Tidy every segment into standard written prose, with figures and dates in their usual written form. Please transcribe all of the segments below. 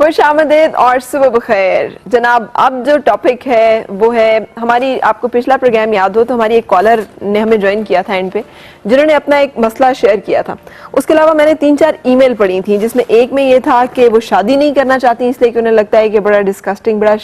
खुश आमदीद और सुबह बखैर जनाब। अब जो टॉपिक है वो है हमारी, आपको पिछला प्रोग्राम याद हो तो हमारी एक कॉलर ने हमें ज्वाइन किया था एंड पे, जिन्होंने अपना एक मसला शेयर किया था। उसके अलावा मैंने 3-4 ईमेल पढ़ी थी जिसमें एक में ये था कि वो शादी नहीं करना चाहती इसलिए कि उन्हें लगता है कि बड़ा डिस्कस्टिंग, बड़ा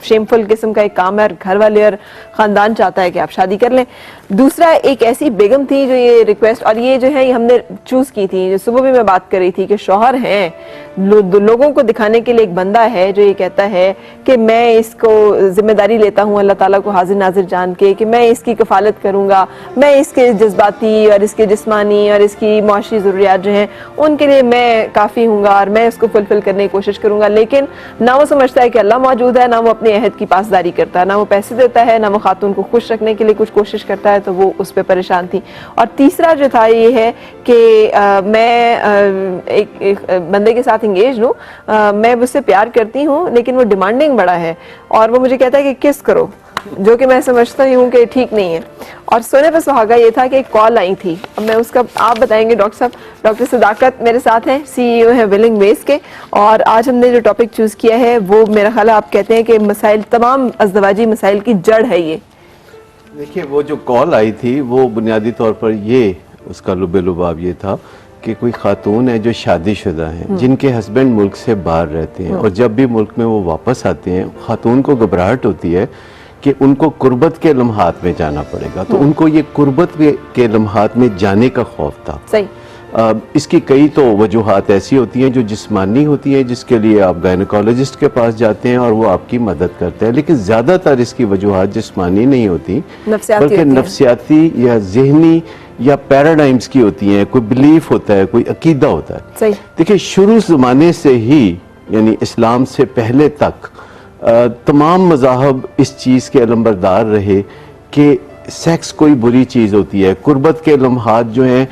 शेमफुल किस्म का एक काम है और घर वाले और ख़ानदान चाहता है कि आप शादी कर लें। दूसरा एक ऐसी बेगम थी जो ये रिक्वेस्ट, और ये जो है ये हमने चूज़ की थी, जो सुबह भी मैं बात कर रही थी कि शौहर हैं, लोगों को दिखाने के लिए एक बंदा है जो ये कहता है कि मैं इसको जिम्मेदारी लेता हूँ अल्लाह ताला को हाजिर नाजिर जान के कि मैं इसकी कफालत करूँगा, मैं इसके जज्बाती और इसके जिस्मानी और इसकी मुआशी ज़रूरियात जो हैं उनके लिए मैं काफ़ी हूँगा और मैं उसको फुलफिल करने की कोशिश करूँगा। लेकिन ना वो समझता है कि अल्लाह मौजूद है, ना वो अपने अहद की पासदारी करता है, ना वो पैसे देता है, ना वो खातून को खुश रखने के लिए कुछ कोशिश करता है, तो वो उस पर परेशान थी। और तीसरा जो था ये है कि मैं एक बंदे के साथ इंगेज हूँ, मैं उससे प्यार करती हूँ लेकिन वो डिमांडिंग बड़ा है और वो मुझे कहता है कि किस करो, जो कि मैं समझता हूँ कि ठीक नहीं है। और सोने पर सुहागा ये था कि एक कॉल आई थी, अब मैं उसका आप बताएंगे डॉक्टर साहब। डॉक्टर सदाकत मेरे साथ हैं, CEO है विलिंग वेज के, और आज हमने जो टॉपिक चूज़ किया है वो मेरा ख्याल आप कहते हैं कि मसाइल, तमाम अज़दवाजी मसाइल की जड़ है ये। देखिए, वो जो कॉल आई थी वो बुनियादी तौर पर ये उसका लुबे-लुबाब ये था कि कोई खातून है जो शादीशुदा हैं, जिनके हस्बैंड मुल्क से बाहर रहते हैं और जब भी मुल्क में वो वापस आते हैं खातून को घबराहट होती है कि उनको कुर्बत के लम्हात में जाना पड़ेगा, तो उनको ये कुर्बत के लम्हात में जाने का खौफ था। सही। इसकी कई तो वजूहात ऐसी होती हैं जो जिस्मानी होती हैं, जिसके लिए आप गायनेकोलॉजिस्ट के पास जाते हैं और वो आपकी मदद करते हैं, लेकिन ज़्यादातर इसकी वजूहात जिस्मानी नहीं होती बल्कि नफ्सियाती या जहनी या पैराडाइम्स की होती हैं। कोई बिलीफ होता है, कोई अकीदा होता है। सही। देखिए, शुरू ज़माने से ही यानी इस्लाम से पहले तक तमाम मज़ाहब इस चीज़ के अलंबरदार रहे कि सेक्स कोई बुरी चीज़ होती है। कुर्बत के लम्हात जो हैं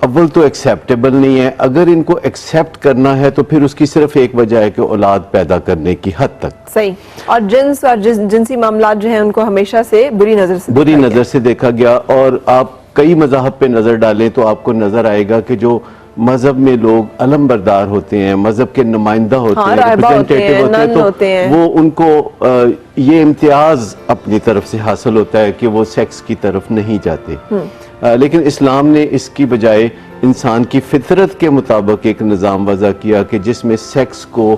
अव्वल तो एक्सेप्टेबल नहीं है, अगर इनको एक्सेप्ट करना है तो फिर उसकी सिर्फ एक वजह है कि औलाद पैदा करने की हद तक। सही। और जिन्स और जिनसी मामलात जो हैं उनको हमेशा से बुरी नज़र से देखा गया। और आप कई मज़ाहब पे नज़र डालें तो आपको नज़र आएगा कि जो मज़हब में लोग अलमबरदार होते हैं, मज़हब के नुमाइंदा होते हैं, रिप्रेजेंटेटिव होते हैं, तो वो उनको ये इम्तियाज़ अपनी तरफ से हासिल होता है कि वो सेक्स की तरफ नहीं जाते। लेकिन इस्लाम ने इसकी बजाय इंसान की फितरत के मुताबिक एक निज़ाम वज़ा किया कि जिसमें सेक्स को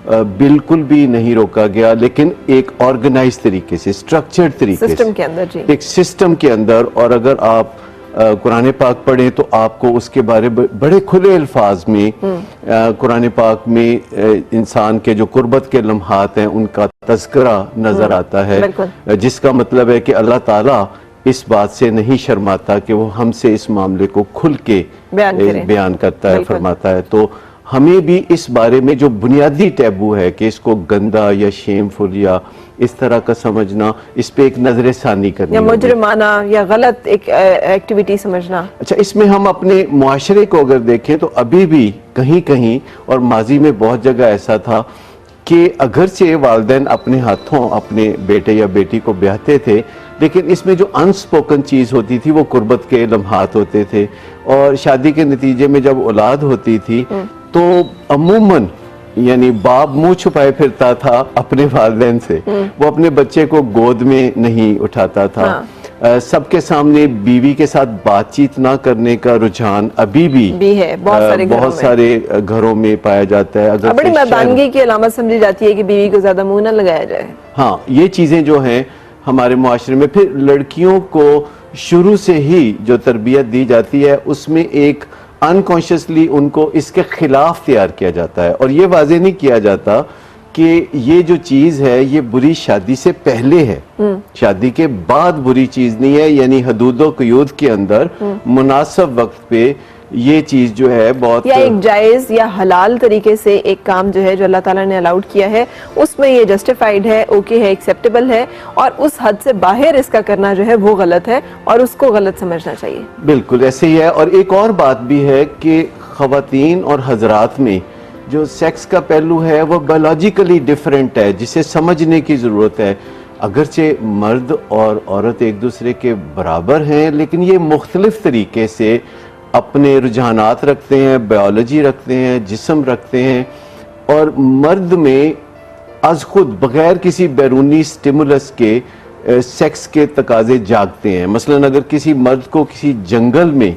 बिल्कुल भी नहीं रोका गया, लेकिन एक ऑर्गेनाइज तरीके से, स्ट्रक्चर्ड तरीके से, सिस्टम के अंदर जी, एक सिस्टम के अंदर। और अगर आप कुरान पाक पढ़ें तो आपको उसके बारे में बड़े खुले अल्फाज में कुरान पाक में इंसान के जो कुर्बत के लम्हात हैं उनका तज़किरा नज़र आता है, जिसका मतलब है कि अल्लाह ताला इस बात से नहीं शर्माता कि वो हमसे इस मामले को खुल के बयान करता है, फरमाता है। तो हमें भी इस बारे में जो बुनियादी टैबू है कि इसको गंदा या शेमफुल या इस तरह का समझना, इस पे एक नजर सानी करनी, या मुजरिमाना या गलत एक एक्टिविटी समझना। अच्छा, इसमें हम अपने मुआशरे को अगर देखें तो अभी भी कहीं कहीं और माजी में बहुत जगह ऐसा था कि अगरचे वालिदैन अपने हाथों अपने बेटे या बेटी को ब्याहते थे, लेकिन इसमें जो अनस्पोकन चीज़ होती थी वो कुर्बत के लम्हात होते थे। और शादी के नतीजे में जब औलाद होती थी तो अमूमन यानी बाप मुंह छुपाए फिरता था अपने वालिदैन से, वो अपने बच्चे को गोद में नहीं उठाता था। सबके सामने बीवी के साथ बातचीत ना करने का रुझान अभी भी है, बहुत सारे घरों में पाया जाता है। अगर बड़ी मर्दानगी की अलामत समझी जाती है कि बीवी को ज्यादा मुंह ना लगाया जाए। हाँ, ये चीजें जो हैं हमारे मुआशरे में, फिर लड़कियों को शुरू से ही जो तरबियत दी जाती है उसमें एक अनकॉन्शियसली उनको इसके खिलाफ तैयार किया जाता है और ये वाजे नहीं किया जाता कि ये जो चीज़ है ये बुरी शादी से पहले है, शादी के बाद बुरी चीज़ नहीं है। यानी हदूदो क़यूद के अंदर मुनासिब वक्त पे ये चीज़ जो है बहुत, या एक जायज़ या हलाल तरीके से एक काम जो है जो अल्लाह ताला ने अलाउड किया है उसमें ये जस्टिफाइड है, ओके है, एक्सेप्टेबल है, और उस हद से बाहर इसका करना जो है वो गलत है और उसको गलत समझना चाहिए। बिल्कुल ऐसे ही है। और एक और बात भी है कि ख़वातीन और हजरात में जो सेक्स का पहलू है वो बायोलॉजिकली डिफरेंट है, जिसे समझने की ज़रूरत है। अगरचे मर्द और औरत एक दूसरे के बराबर हैं, लेकिन ये मुख्तलिफ तरीके से अपने रुझानात रखते हैं, बायोलॉजी रखते हैं, जिस्म रखते हैं। और मर्द में आज खुद बगैर किसी बैरूनी स्टिमुलस के सेक्स के तकाजे जागते हैं। मसलन अगर किसी मर्द को किसी जंगल में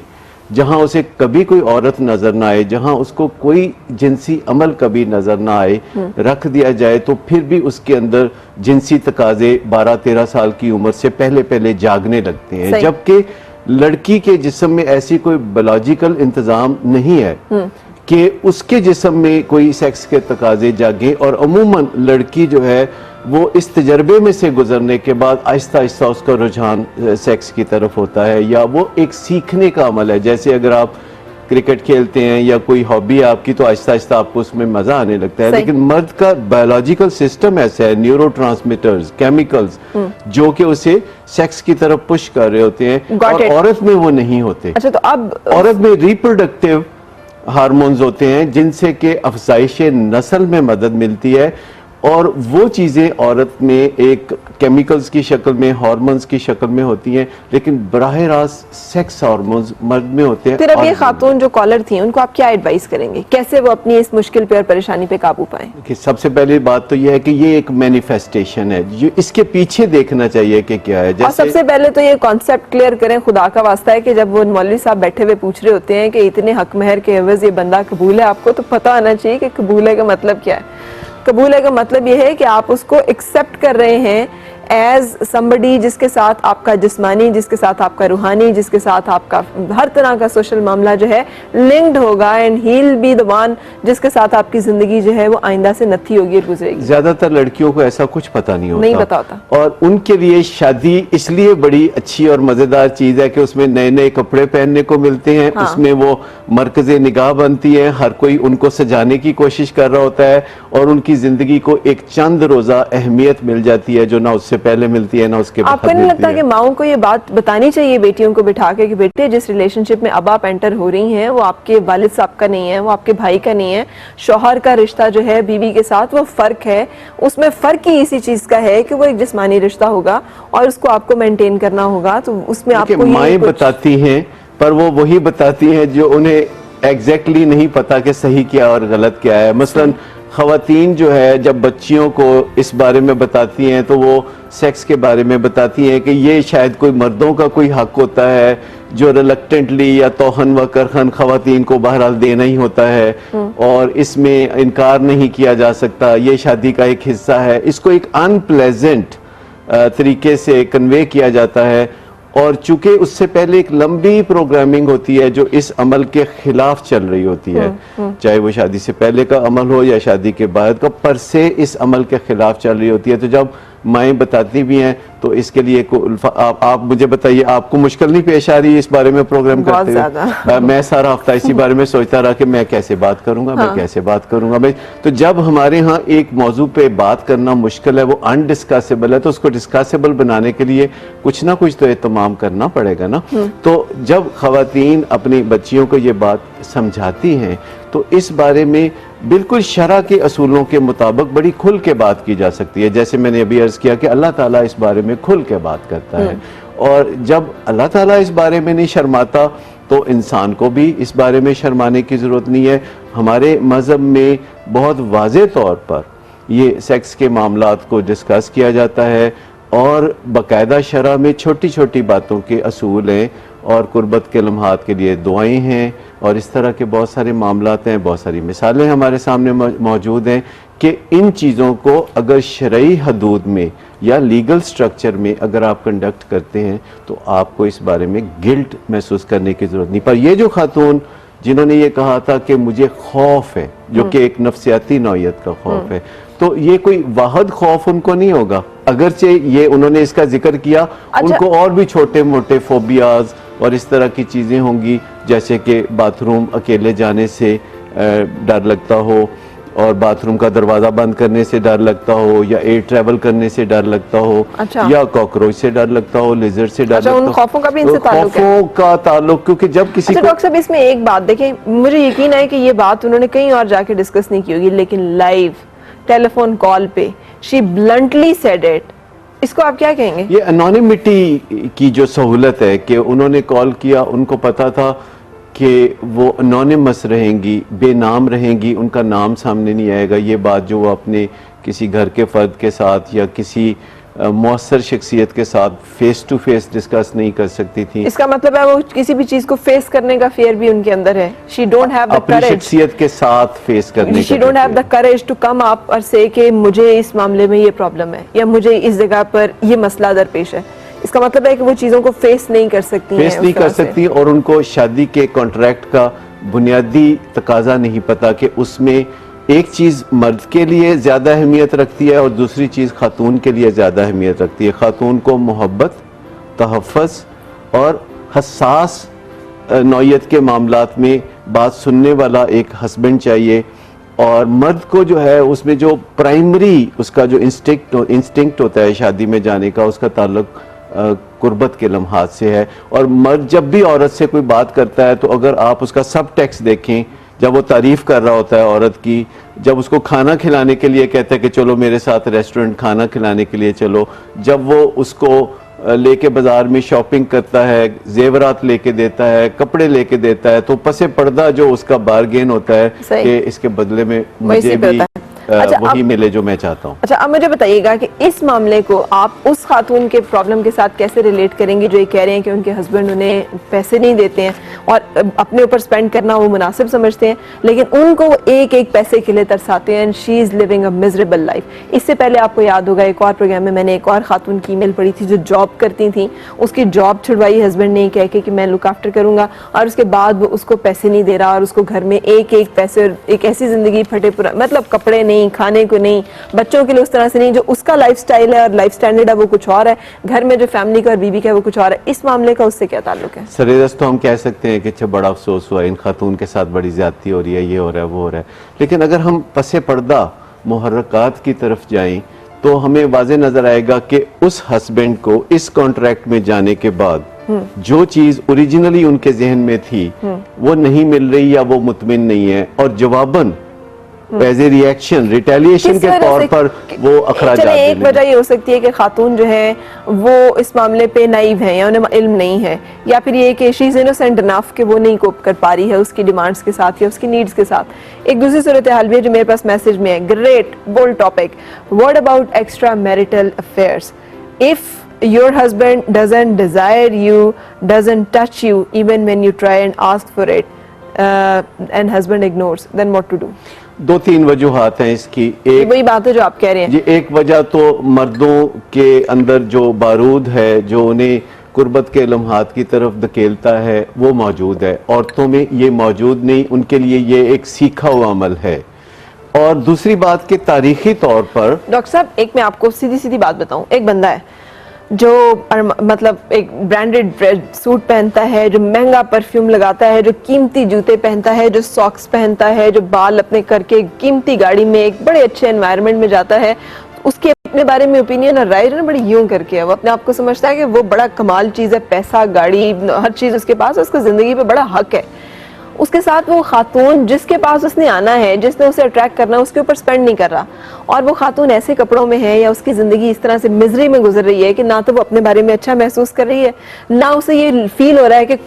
जहां उसे कभी कोई औरत नजर ना आए, जहां उसको कोई जिनसी अमल कभी नजर ना आए, रख दिया जाए तो फिर भी उसके अंदर जिनसी तकाजे 12-13 साल की उम्र से पहले पहले जागने लगते हैं, जबकि लड़की के जिस्म में ऐसी कोई बायोलॉजिकल इंतजाम नहीं है कि उसके जिस्म में कोई सेक्स के तकाजे जागे। और अमूमन लड़की जो है वो इस तजर्बे में से गुजरने के बाद आहिस्ता आहिस्ता उसका रुझान सेक्स की तरफ होता है, या वो एक सीखने का अमल है। जैसे अगर आप क्रिकेट खेलते हैं या कोई हॉबी है आपकी, तो आहिस्ता आहिस्ता आपको उसमें मजा आने लगता है। लेकिन मर्द का बायोलॉजिकल सिस्टम ऐसा है, न्यूरोट्रांसमीटर्स, केमिकल्स जो कि उसे सेक्स की तरफ पुश कर रहे होते हैं, और औरत में वो नहीं होते। अच्छा, तो अब औरत में रिप्रोडक्टिव हार्मोन्स होते हैं जिनसे कि अफजाइश नस्ल में मदद मिलती है, और वो चीज़ें औरत में एक केमिकल्स की शक्ल में, हार्मोन्स की शक्ल में होती हैं, लेकिन बराह रास्त सेक्स हार्मोन्स मर्द में होते हैं। फिर अब ये खातून जो कॉलर थी उनको आप क्या एडवाइस करेंगे, कैसे वो अपनी इस मुश्किल पे और परेशानी पे काबू पाएं? कि सबसे पहली बात तो ये है कि ये एक मैनिफेस्टेशन है, जो इसके पीछे देखना चाहिए कि क्या है। और सबसे पहले तो ये कॉन्सेप्ट क्लियर करें, खुदा का वास्ता है कि जब वो मौलवी साहब बैठे हुए पूछ रहे होते हैं कि इतने हक महर के एवज ये बंदा कबूल है आपको, तो पता आना चाहिए कि कबूल है का मतलब क्या है। कबूल है का मतलब यह है कि आप उसको एक्सेप्ट कर रहे हैं एज समबडी जिसके साथ आपका जिस्मानी, जिसके साथ आपका रूहानी, जिसके साथ आपका हर तरह का सोशल मामला जो है लिंक्ड होगा, and he will be the one जिसके साथ आपकी जिंदगी जो है वो आइंदा से नथी होगी और गुजरेगी। ज्यादातर लड़कियों को ऐसा कुछ पता नहीं पता होता, और उनके लिए शादी इसलिए बड़ी अच्छी और मजेदार चीज है कि उसमें नए नए कपड़े पहनने को मिलते हैं। हाँ। उसमें वो मरकज़े निगाह बनती है, हर कोई उनको सजाने की कोशिश कर रहा होता है, और उनकी जिंदगी को एक चंद रोजा अहमियत मिल जाती है जो ना उससे पहले मिलती है ना उसके बाद। आपको नहीं लगता कि माओं को ये बात बतानी चाहिए बेटियों को बिठा के कि बेटे जिस रिलेशनशिप में अब आप एंटर हो रही हैं वो आपके वालिद साहब का नहीं है, वो आपके भाई का नहीं है, शौहर का रिश्ता जो है बीवी के साथ वो फर्क है, उसमें फर्क ही इसी चीज का है कि वो एक जिस्मानी रिश्ता होगा और उसको आपको मेंटेन करना होगा। तो उसमें आपको माएं बताती हैं, पर वो वही बताती हैं जो उन्हें एग्जैक्टली नहीं पता कि सही क्या और गलत क्या है। मसलन खवातीन जो है जब बच्चियों को इस बारे में बताती हैं तो वो सेक्स के बारे में बताती हैं कि ये शायद कोई मर्दों का कोई हक होता है जो रिलक्टेंटली या तोहन व करखन खवातीन को बहरहाल देना ही होता है, और इसमें इनकार नहीं किया जा सकता, ये शादी का एक हिस्सा है। इसको एक अनप्लेजेंट तरीके से कन्वे किया जाता है, और चूंकि उससे पहले एक लंबी प्रोग्रामिंग होती है जो इस अमल के खिलाफ चल रही होती है, चाहे वो शादी से पहले का अमल हो या शादी के बाद का, पर से इस अमल के खिलाफ चल रही होती है। तो जब माएं बताती भी हैं तो इसके लिए आप मुझे बताइए, आपको मुश्किल नहीं पेश आ रही है इस बारे में प्रोग्राम करते हुए? मैं सारा हफ्ता इसी बारे में सोचता रहा कि मैं कैसे बात करूंगा, हाँ। मैं कैसे बात करूंगा भाई। तो जब हमारे यहाँ एक मौजू पे बात करना मुश्किल है, वो अनडिस्कसेबल है, तो उसको डिस्कसेबल बनाने के लिए कुछ ना कुछ तो एहतमाम करना पड़ेगा ना। तो जब खवातीन अपनी बच्चियों को ये बात समझाती हैं तो इस बारे में बिल्कुल शरा के असूलों के मुताबिक बड़ी खुल के बात की जा सकती है। जैसे मैंने अभी अर्ज किया कि अल्लाह ताला इस बारे में खुल के बात करता है, और जब अल्लाह ताला इस बारे में नहीं शर्माता तो इंसान को भी इस बारे में शर्माने की ज़रूरत नहीं है। हमारे मज़हब में बहुत वाज़े तौर पर ये सेक्स के मामलात को डिस्कस किया जाता है, और बाकायदा शरा में छोटी छोटी बातों के असूल हैं, और कुर्बत के लम्हात के लिए दुआएं हैं, और इस तरह के बहुत सारे मामलात हैं, बहुत सारी मिसालें हमारे सामने मौजूद हैं कि इन चीज़ों को अगर शरई हदूद में या लीगल स्ट्रक्चर में अगर आप कंडक्ट करते हैं तो आपको इस बारे में गिल्ट महसूस करने की ज़रूरत नहीं। पर ये जो खातून जिन्होंने ये कहा था कि मुझे खौफ है, जो कि एक नफ्सियाती नौयत का खौफ है, तो ये कोई वाहद खौफ उनको नहीं होगा, अगरचे ये उन्होंने इसका जिक्र किया। उनको और भी छोटे मोटे फोबियाज और इस तरह की चीज़ें होंगी, जैसे कि बाथरूम अकेले जाने से डर लगता हो, और बाथरूम का दरवाज़ा बंद करने से डर लगता हो, या एयर ट्रैवल करने से डर लगता हो, या कॉकरोच से डर लगता हो, लिजर्ड से डर लगता हो। खौफों का भी इनसे ताल्लुक है? खौफों का ताल्लुक, क्योंकि जब किसी को डॉक्टर साहब इसमें एक बात देखें, मुझे यकीन है कि ये बात उन्होंने कहीं और जाके डिस्कस नहीं की होगी, लेकिन लाइव टेलीफोन कॉल पे शी ब्लंटली सेड इट, इसको आप क्या कहेंगे? ये एनोनिमिटी की जो सहूलत है कि उन्होंने कॉल किया, उनको पता था कि वो अनोनिमस रहेंगी, बेनाम रहेंगी, उनका नाम सामने नहीं आएगा, ये बात जो वो अपने किसी घर के फ़र्द के साथ या किसी मौसर शख्सियत के साथ फेस टू फेस डिस्कस नहीं कर सकती थी। इसका मतलब है वो किसी भी चीज को फेस करने का फियर भी उनके अंदर है। शी डोंट हैव द अपनी करेज, शख्सियत के साथ फेस करने शी का don't have the courage to come up और से कि मुझे इस मामले में ये प्रॉब्लम है या मुझे इस जगह पर ये मसला दरपेश है। इसका मतलब है कि वो चीजों को फेस नहीं कर सकती फेस हैं नहीं उस कर तरह से। सकती और उनको शादी के कॉन्ट्रैक्ट का बुनियादी तकाजा नहीं पता कि उसमें एक चीज़ मर्द के लिए ज़्यादा अहमियत रखती है और दूसरी चीज़ खातून के लिए ज़्यादा अहमियत रखती है। खातून को मोहब्बत, तहफ़्फ़ुज़ और हसास नौयत के मामलात में बात सुनने वाला एक हस्बैंड चाहिए, और मर्द को जो है उसमें जो प्राइमरी उसका जो इंस्टिंक्ट होता है शादी में जाने का, उसका ताल्लुक कुर्बत के लम्हात से है। और मर्द जब भी औरत से कोई बात करता है तो अगर आप उसका सब टेक्स्ट देखें, जब वो तारीफ कर रहा होता है औरत की, जब उसको खाना खिलाने के लिए कहता है कि चलो मेरे साथ रेस्टोरेंट खाना खिलाने के लिए चलो, जब वो उसको लेके बाजार में शॉपिंग करता है, जेवरात लेके देता है, कपड़े लेके देता है, तो पसे पर्दा जो उसका बारगेन होता है कि इसके बदले में मुझे भी वही मिले जो मैं चाहता हूँ। अच्छा, अब मुझे बताइएगा कि इस मामले को आप उस खातून के प्रॉब्लम के साथ कैसे रिलेट करेंगे जो ये कह रहे हैं कि उनके हस्बैंड उन्हें पैसे नहीं देते हैं और अपने ऊपर स्पेंड करना वो मुनासिब समझते हैं, लेकिन उनको एक एक पैसे के लिए तरसाते हैं and she is living a miserable life. इससे पहले आपको याद होगा एक और प्रोग्राम में मैंने एक और खातून की ईमेल पढ़ी थी जो जॉब करती थी, उसकी जॉब छुड़वाई हस्बैंड ने कह के कि मैं लुक आफ्टर करूंगा, और उसके बाद वो उसको पैसे नहीं दे रहा और उसको घर में एक एक पैसे, एक ऐसी जिंदगी फटे पूरा, मतलब कपड़े नहीं, खाने को नहीं, बच्चों के लिए उस तरह से नहीं, जो उसका लाइफस्टाइल है और लाइफ स्टैंडर्ड है वो कुछ और है, घर में जो फैमिली का और बीवी का है वो कुछ और है। इस मामले का उससे क्या ताल्लुक है? सरेदस्त तो हम कह सकते हैं कि अच्छा बड़ा अफसोस हुआ, इन खातून के साथ बड़ी ज्यादती हो रही है, ये हो रहा है, वो हो रहा है, लेकिन अगर हम पसे पर्दा मुहर्रकात की तरफ जाएं तो हमें वाज़े नजर आएगा कि उस हस्बैंड को इस कॉन्ट्रैक्ट में जाने के बाद जो चीज ओरिजिनली उनके जहन में थी वो नहीं मिल रही या वो मुतमिन नहीं है, और जवाबन एज ए रिएक्शन रिटेलिएशन के तौर पर वो अखराजात। एक वजह ये हो सकती है कि खातून जो है वो इस मामले पे नाइव है या उन्हें इल्म नहीं है, या फिर ये कि शी इज इनोसेंट इनफ कि वो नहीं कोप कर पा रही है उसकी डिमांड्स के साथ या उसकी नीड्स के साथ। एक दूसरी सूरत हाल भी है जो मेरे पास मैसेज में है, great bold topic, what about extra marital affairs? If your husband doesn't desire you, doesn't touch you even when you try and ask for it, and husband ignores, then what to do? दो तीन वजूहात हैं इसकी। एक वही बात है जो आप कह रहे हैं। ये एक वजह तो मर्दों के अंदर जो बारूद है जो उन्हें कुर्बत के लम्हात की तरफ धकेलता है वो मौजूद है, औरतों में ये मौजूद नहीं, उनके लिए ये एक सीखा हुआ अमल है। और दूसरी बात कि तारीखी तौर पर डॉक्टर साहब, एक मैं आपको सीधी सीधी बात बताऊं, एक बंदा है जो मतलब एक ब्रांडेड सूट पहनता है, जो महंगा परफ्यूम लगाता है, जो कीमती जूते पहनता है, जो सॉक्स पहनता है, जो बाल अपने करके कीमती गाड़ी में एक बड़े अच्छे एनवायरनमेंट में जाता है, उसके अपने बारे में ओपिनियन और राय बड़ी यूं करके है, वो अपने आप को समझता है कि वो बड़ा कमाल चीज है, पैसा, गाड़ी, हर चीज उसके पास, उसको जिंदगी पे बड़ा हक है। उसके साथ वो खातून जिसके पास उसने आना है, जिसने उसे अट्रैक्ट करना है, उसके ऊपर स्पेंड नहीं कर रहा, और वो खातून ऐसे कपड़ों में है या उसकी जिंदगी इस तरह से मिजरी में गुजर रही है कि ना तो वो अपने बारे में अच्छा महसूस कर रही है, ना उसे ये फील हो रहा है कि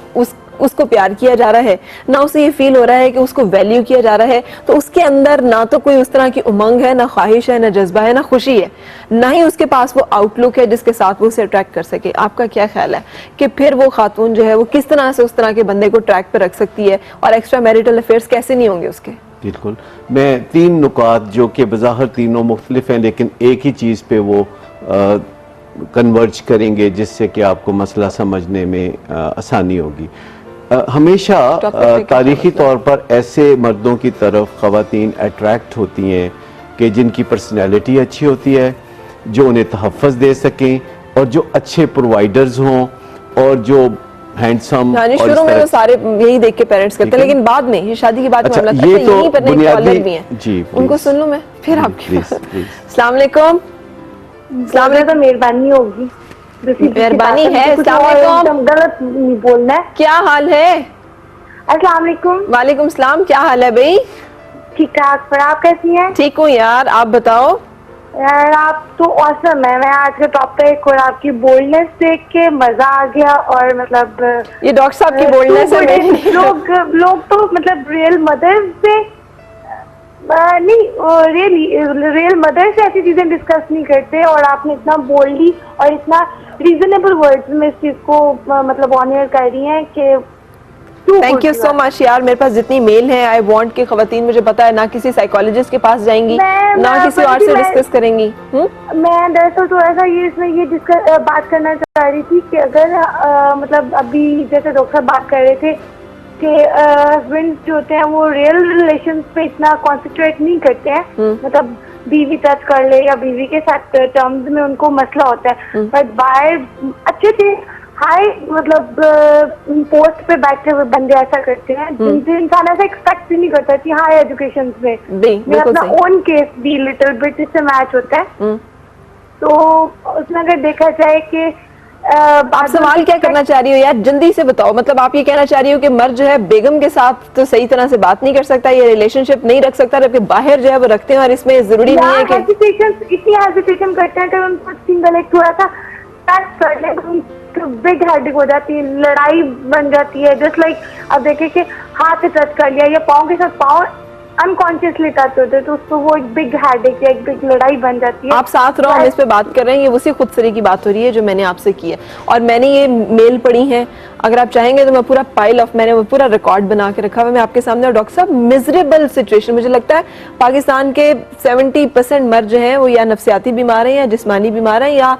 उसको प्यार किया जा रहा है, ना उसे ये फील हो रहा है कि उसको वैल्यू किया जा रहा है। तो उसके अंदर ना तो कोई उस तरह की उमंग है, ना ख्वाहिश है, ना जज्बा है, ना खुशी है, ना ही उसके पास वो आउटलुक है जिसके साथ वो उसे अट्रैक्ट कर सके। आपका क्या ख्याल है कि फिर वो खातून जो है वो किस तरह से उस तरह के बंदे को ट्रैक पर रख सकती है, और एक्स्ट्रा मैरिटल अफेयर्स कैसे नहीं होंगे उसके? बिल्कुल, मैं तीन नुकात जो कि बज़ाहिर तीनों मुख्तलिफ हैं लेकिन एक ही चीज़ पे वो कन्वर्ज करेंगे जिससे कि आपको मसला समझने में आसानी होगी। हमेशा तारीखी तौर पर ऐसे मर्दों की तरफ ख़वातीन अट्रैक्ट होती हैं कि जिनकी पर्सनैलिटी अच्छी होती है, जो उन्हें तहफ़्फ़ुज़ दे सकें और जो अच्छे प्रोवाइडर्स हों और जो हैंडसम। शुरू में वो सारे यही देख के पेरेंट्स करते हैं, लेकिन बाद में ये शादी की बात अच्छा, में ये तो बुनियादी भी हैं जी, उनको सुन लूं मैं फिर आपकी। अस्सलाम वालेकुम। तो मेहरबानी होगी, मेहरबानी है। अस्सलाम वालेकुम। गलत नहीं बोलना है। क्या हाल है? अस्सलाम वालेकुम। वालेकुम सलाम। क्या हाल है भाई? ठीक ठाक। पर आप कैसी हैं? ठीक हूँ यार, आप बताओ। यार आप तो औसम है। मैं आज का टॉपिक और आपकी बोल्डनेस देख के मजा आ गया। और मतलब ये डॉक्टर साहब की बोलनेस है मेरी नहीं। लोग तो मतलब रियल मदर्स से नहीं, रियल मदर से ऐसी चीजें डिस्कस नहीं करते। और आपने इतना बोल्डली और इतना रीजनेबल वर्ड्स में इस चीज को मतलब ऑनर कर रही हैं कि थैंक यू सो मच यार। मेरे पास जितनी मेल है, आई वांट कि खवातीन, मुझे पता है, ना किसी साइकोलॉजिस्ट के पास जाएंगी, ना किसी और से डिस्कस करेंगी। मैं दरअसल थोड़ा सा ये इसमें ये बात करना चाह रही थी कि अगर मतलब अभी जैसे डॉक्टर साहब बात कर रहे थे कि हस्बैंड जो होते हैं वो रियल रिलेशंस पे इतना कॉन्सेंट्रेट नहीं करते हैं। मतलब बीवी टच कर ले या बीवी के साथ टर्म्स में उनको मसला होता है, बट बाहर अच्छे से हाई मतलब पोस्ट पे बैठे हुए बंदे ऐसा करते हैं जिनसे इंसान ऐसा एक्सपेक्ट भी नहीं करता कि हाई एजुकेशन में। मेरा अपना ओन केस भी लिटिल बिट इससे मैच होता है। तो उसमें अगर देखा जाए कि आप सवाल क्या करना चाह रही हो यार, जल्दी से बताओ। मतलब आप ये कहना चाह रही हो कि मर्द जो है बेगम के साथ तो सही तरह से बात नहीं कर सकता, ये रिलेशनशिप नहीं रख सकता, जबकि बाहर जो है वो रखते हैं, और इसमें जरूरी नहीं है कि इतनी हेजिटेशन करते हैं कि उनको सिंगल एक थोड़ा सा टच कर ले बिग हेडेक हो जाती है, लड़ाई बन जाती है। जस्ट लाइक अब देखे कि हाथ से टच कर लिया या पाँव के साथ पाँव अनकॉन्शियसली टच होते तो उसको वो एक बिग हेडेक या एक बिग लड़ाई बन जाती है। आप साथ रहो, हम इस पे बात कर रहे हैं, ये उसी खुदसरी की बात हो रही है जो मैंने आपसे की है। और मैंने ये मेल पढ़ी है, अगर आप चाहेंगे तो मैं पूरा पाइल ऑफ, मैंने वो पूरा रिकॉर्ड बना के रखा हुआ मैं आपके सामने। और डॉक्टर साहब, मिजरेबल सिचुएशन, मुझे लगता है पाकिस्तान के 70% मर्द जो हैं वो या नफसियाती बीमार हैं या जिस्मानी बीमार हैं, या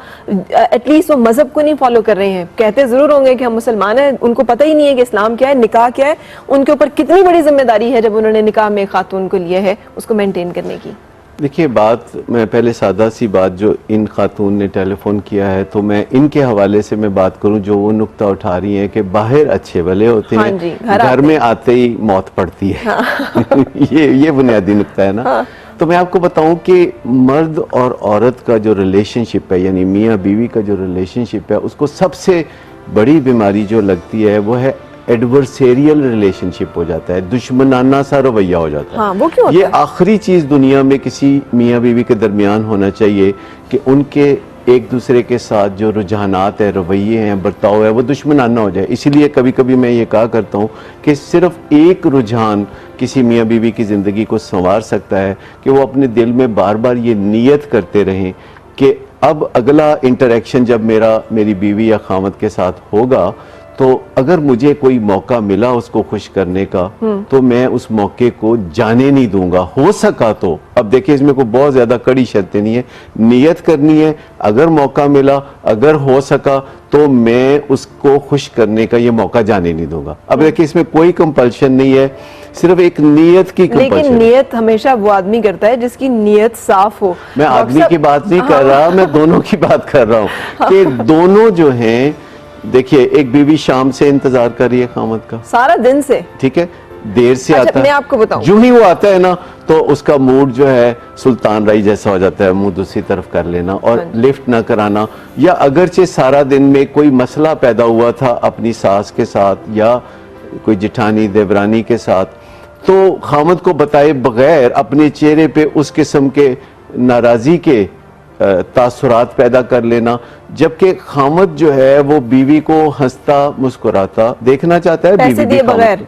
एटलीस्ट वो मजहब को नहीं फॉलो कर रहे हैं। कहते जरूर होंगे कि हम मुसलमान हैं, उनको पता ही नहीं है कि इस्लाम क्या है, निकाह क्या है, उनके ऊपर कितनी बड़ी जिम्मेदारी है जब उन्होंने निकाह में खातून को लिया है उसको मेंटेन करने की। देखिए, बात मैं पहले सादा सी बात जो इन खातून ने टेलीफोन किया है तो मैं इनके हवाले से मैं बात करूं जो वो नुक्ता उठा रही हैं कि बाहर अच्छे भले होते हाँ हैं, जी, घर में आते ही मौत पड़ती है। हाँ। ये बुनियादी नुक्ता है ना। हाँ। तो मैं आपको बताऊं कि मर्द और औरत का जो रिलेशनशिप है, यानी मियाँ बीवी का जो रिलेशनशिप है, उसको सबसे बड़ी बीमारी जो लगती है वो है एडवर्सेरियल रिलेशनशिप हो जाता है, दुश्मनाना सा रवैया हो जाता है। हाँ, वो क्यों होता ये है? आखिरी चीज दुनिया में किसी मियाँ बीवी के दरमियान होना चाहिए कि उनके एक दूसरे के साथ जो रुझानात है, रवैये हैं, बर्ताव है, वो दुश्मनाना हो जाए। इसीलिए कभी कभी मैं ये कहा करता हूँ कि सिर्फ एक रुझान किसी मियाँ बीवी की ज़िंदगी को संवार सकता है कि वो अपने दिल में बार बार ये नीयत करते रहें कि अब अगला इंटरेक्शन जब मेरी बीवी या खामद के साथ होगा तो अगर मुझे कोई मौका मिला उसको खुश करने का तो मैं उस मौके को जाने नहीं दूंगा। हो सका तो, अब देखिए इसमें कोई बहुत ज्यादा कड़ी शर्तें नहीं है, नियत करनी है, अगर मौका मिला, अगर हो सका तो मैं उसको खुश करने का ये मौका जाने नहीं दूंगा। अब देखिए इसमें कोई कंपल्शन नहीं है, सिर्फ एक नियत की कंपल्शन। लेकिन नियत हमेशा वो आदमी करता है जिसकी नियत साफ हो। मैं आदमी की बात नहीं कर रहा, मैं दोनों की बात कर रहा हूँ कि दोनों जो हैं, देखिए एक बीवी शाम से इंतजार कर रही है खामद का, सारा दिन से, ठीक है, देर से अच्छा, आता है। मैं आपको बताऊं, जो ही वो आता है ना तो उसका मूड जो है सुल्तान राई जैसा हो जाता है, मुंह दूसरी तरफ कर लेना और लिफ्ट ना कराना, या अगरचे सारा दिन में कोई मसला पैदा हुआ था अपनी सास के साथ या कोई जिठानी देवरानी के साथ, तो खामद को बताए बगैर अपने चेहरे पे उस किस्म के नाराजी के तासुरात पैदा कर लेना, जबकि खामद जो है वो बीवी को हंसता मुस्कुराता देखना चाहता है। पैसे दिए बगैर,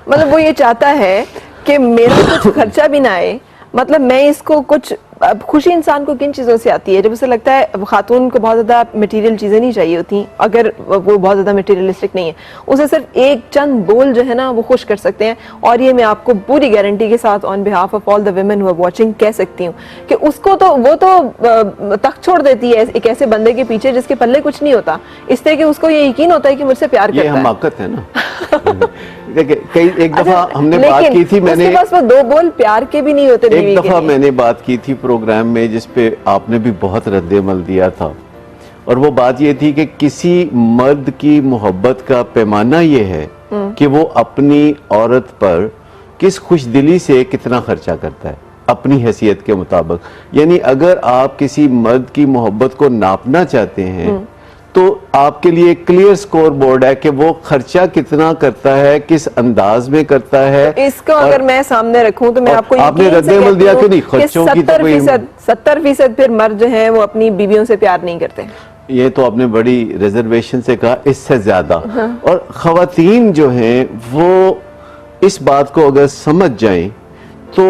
मतलब वो ये चाहता है कि मेरा कुछ खर्चा भी ना आए, मतलब मैं इसको कुछ, अब खुशी इंसान को किन चीज़ों से आती है, जब उसे लगता है खातून को बहुत ज़्यादा मटेरियल चीज़ें नहीं चाहिए होती, अगर वो बहुत ज़्यादा मटेरियलिस्टिक नहीं है, उसे सिर्फ एक चंद बोल जो है ना वो खुश कर सकते हैं। और ये मैं आपको पूरी गारंटी के साथ on behalf of all the women who are watching कह सकती हूँ कि उसको तो वो तो तक छोड़ देती है एक ऐसे बंदे के पीछे जिसके पल्ले कुछ नहीं होता, इसलिए कि उसको ये यकीन होता है कि मुझसे प्यार करता है। ये हमाकत है ना। देखिए एक दफा हमने बात की थी, मैंने उसके पास वो दो बोल प्यार के भी नहीं होते। एक दफा मैंने बात की थी प्रोग्राम में जिसपे आपने भी बहुत रद्द-ए-अमल दिया था, और वो बात ये थी कि किसी मर्द की मोहब्बत का पैमाना ये है कि वो अपनी औरत पर किस खुशदिली से कितना खर्चा करता है अपनी हैसियत के मुताबिक। यानी अगर आप किसी मर्द की मोहब्बत को नापना चाहते हैं तो आपके लिए क्लियर स्कोर बोर्ड है कि वो खर्चा कितना करता है, किस अंदाज में करता है। इसको अगर मैं सामने रखूं तो मैं आपको आपने रद्द-ए-अमल दिया कि नहीं, खर्चों की तो कोई 70% फिर मर्द जो हैं वो अपनी बीवियों से प्यार नहीं करते। ये तो आपने बड़ी रिजर्वेशन से कहा, इससे ज्यादा। और खवातीन जो हैं वो इस बात को अगर समझ जाएं तो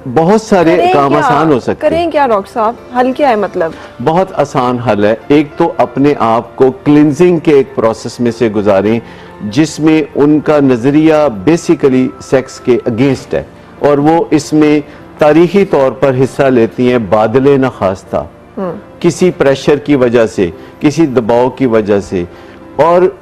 बहुत सारे काम आसान हो सकते हैं। करें क्या डॉक्टर साहब, हल क्या है? मतलब बहुत आसान हल है। एक तो अपने आप को क्लिनजिंग के एक प्रोसेस में से गुजारें जिसमें उनका नजरिया बेसिकली सेक्स के अगेंस्ट है और वो इसमें तारीखी तौर पर हिस्सा लेती हैं बादले न खास्ता, किसी प्रेशर की वजह से, किसी दबाव की वजह से, और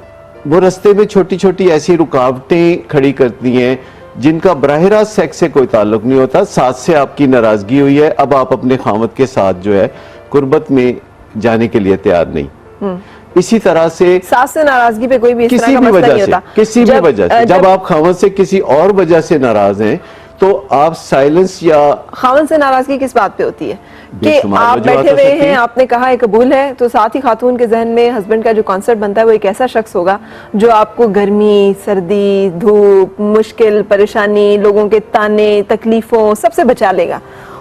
वो रास्ते में छोटी छोटी ऐसी रुकावटें खड़ी करती हैं जिनका बराह रास्त सेक्स से कोई ताल्लुक नहीं होता। साथ से आपकी नाराजगी हुई है, अब आप अपने खामद के साथ जो है कुर्बत में जाने के लिए तैयार नहीं। इसी तरह से सास से नाराजगी पे कोई भी इस तरह किसी का भी मसला नहीं वजह से, होता। किसी भी वजह से, जब आप खामद से किसी और वजह से नाराज हैं तो आप साइलेंस या खामन से नाराजगी किस बात पे होती है कि बेशुमार आप वजूहात बैठे हो हुए सकती हैं, हैं। आपने कहा है कबूल है, तो साथ ही खातून के जहन में हस्बैंड का जो कॉन्सेप्ट बनता है वो एक ऐसा शख्स होगा जो आपको गर्मी, सर्दी, धूप, मुश्किल, परेशानी, लोगों के ताने, तकलीफों सबसे बचा लेगा।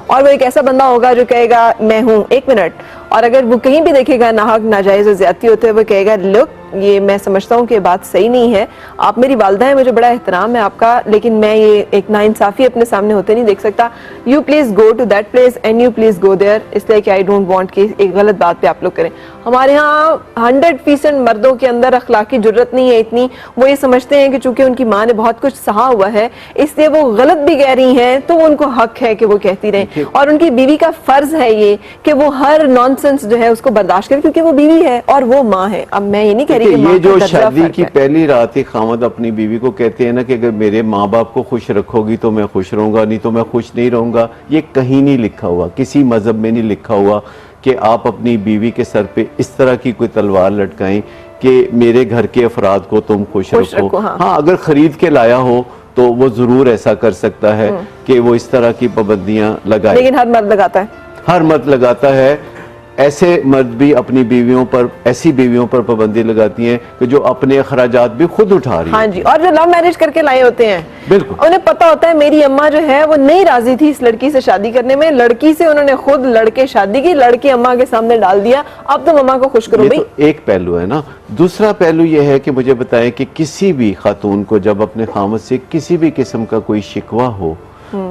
और वो एक ऐसा बंदा होगा जो कहेगा मैं हूं, एक मिनट। और अगर वो कहीं भी देखेगा नाहक, नाजायज और ज्यादती होते हुए, वो कहेगा लुक ये मैं समझता हूँ कि बात सही नहीं है, आप मेरी वालदा है, मुझे बड़ा एहतराम है आपका, लेकिन मैं ये एक नाइंसाफी अपने सामने होते नहीं देख सकता। You please go to that place and you please go there, इसलिए कि आई डोंट वांट कि एक गलत बात पे आप लोग करें। हमारे यहाँ 100% मर्दों के अंदर अखलाकी जुर्रत नहीं है इतनी, वो ये समझते हैं कि चूंकि उनकी माँ ने बहुत कुछ सहा हुआ है इसलिए वो गलत भी कह रही हैं तो उनको हक है कि वो कहती रहें, और उनकी बीवी का फर्ज है ये कि वो हर नॉनसेंस जो है उसको बर्दाश्त करे क्योंकि वो बीवी है और वो माँ है। अब मैं ये नहीं कह रही कि माँ ये का जो दर्जा शादी फर्क की है। पहली रात ही खामद अपनी बीवी को कहते हैं ना कि अगर मेरे माँ बाप को खुश रखोगी तो मैं खुश रहूंगा, नहीं तो मैं खुश नहीं रहूंगा, ये कहीं नहीं लिखा हुआ, किसी मजहब में नहीं लिखा हुआ कि आप अपनी बीवी के सर पे इस तरह की कोई तलवार लटकाएं कि मेरे घर के अफराद को तुम खुश रखो। हाँ, अगर खरीद के लाया हो तो वो जरूर ऐसा कर सकता है कि वो इस तरह की पाबंदियां लगाए, लेकिन हर मर्द लगाता है, हर मर्द लगाता है। ऐसे मर्द भी अपनी बीवियों पर, ऐसी बीवियों पर पाबंदी लगाती हैं कि जो अपने अखराजात भी खुद उठा रही हैं। हाँ जी, और जो लव मैरिज करके लाए होते हैं, बिल्कुल, उन्हें पता होता है मेरी अम्मा जो है वो नहीं राजी थी इस लड़की से शादी करने में, लड़की से उन्होंने खुद लड़के शादी की, लड़की अम्मा के सामने डाल दिया, अब तुम अम्मा को खुश करो भाई। तो एक पहलू है ना। दूसरा पहलू यह है कि मुझे बताएं कि किसी भी खातून को जब अपने खामद से किसी भी किस्म का कोई शिकवा हो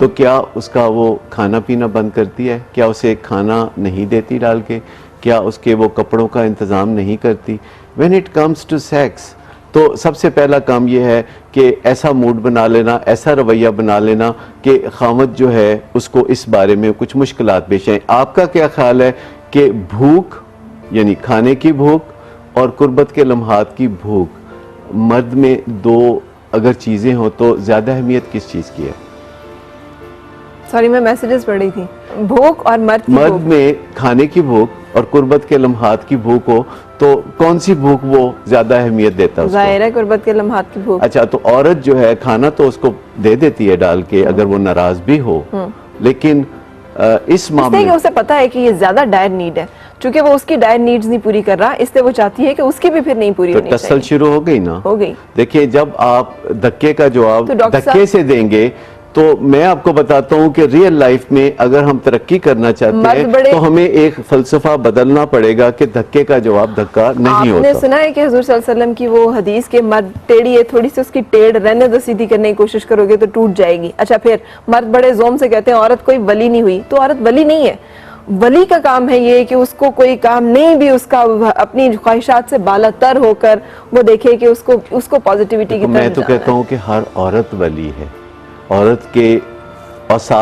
तो क्या उसका वो खाना पीना बंद करती है? क्या उसे खाना नहीं देती डाल के? क्या उसके वो कपड़ों का इंतज़ाम नहीं करती? When it comes to sex, तो सबसे पहला काम ये है कि ऐसा मूड बना लेना, ऐसा रवैया बना लेना कि खामद जो है उसको इस बारे में कुछ मुश्किलात पेश आएं। आपका क्या ख्याल है कि भूख यानी खाने की भूख और कुर्बत के लम्हात की भूख, मर्द में दो अगर चीज़ें हो तो ज़्यादा अहमियत किस चीज़ की है? सॉरी मैं मैसेजेस पढ़ रही थी। भूख और मर्द में खाने की भूख और कुर्बत के लम्हात की भूख हो तो कौन सी भूख वो ज्यादा अहमियत देता है? जाहिर है कुर्बत के लम्हात की भूख। अच्छा, तो औरत जो है खाना तो उसको दे देती है डाल के अगर वो नाराज भी हो, लेकिन इस मामले में उसे पता है कि ये ज्यादा डायर नीड है, चूंकि वो उसकी डायर नीड्स नहीं पूरी कर रहा, इसलिए वो चाहती है कि उसकी भी फिर नहीं पूरी होनी चाहिए। टसल शुरू हो गई ना, हो गई। देखिए, जब आप धक्के का जवाब धक्के से देंगे तो मैं आपको बताता हूं कि रियल लाइफ में अगर हम तरक्की करना चाहते हैं तो हमें एक फलसफा बदलना पड़ेगा कि धक्के का जवाब धक्का नहीं होता। आपने सुना है कि हुजूर सल्लल्लाहु अलैहि वसल्लम की वो हदीस के मर्द टेढ़ी है, थोड़ी सी उसकी टेढ़ रहने दो, सीधी करने की कोशिश करोगे तो टूट जाएगी। अच्छा, फिर मर्द बड़े जोम से कहते हैं औरत कोई वली नहीं हुई, तो औरत वली नहीं है। वली का काम है ये कि उसको कोई काम नहीं भी उसका अपनी ख्वाहिशात से बालातर होकर वो देखे कि उसको पॉजिटिविटी की तरफ मैं तो कहता हूँ कि हर औरत वली है। औरत के औसाफ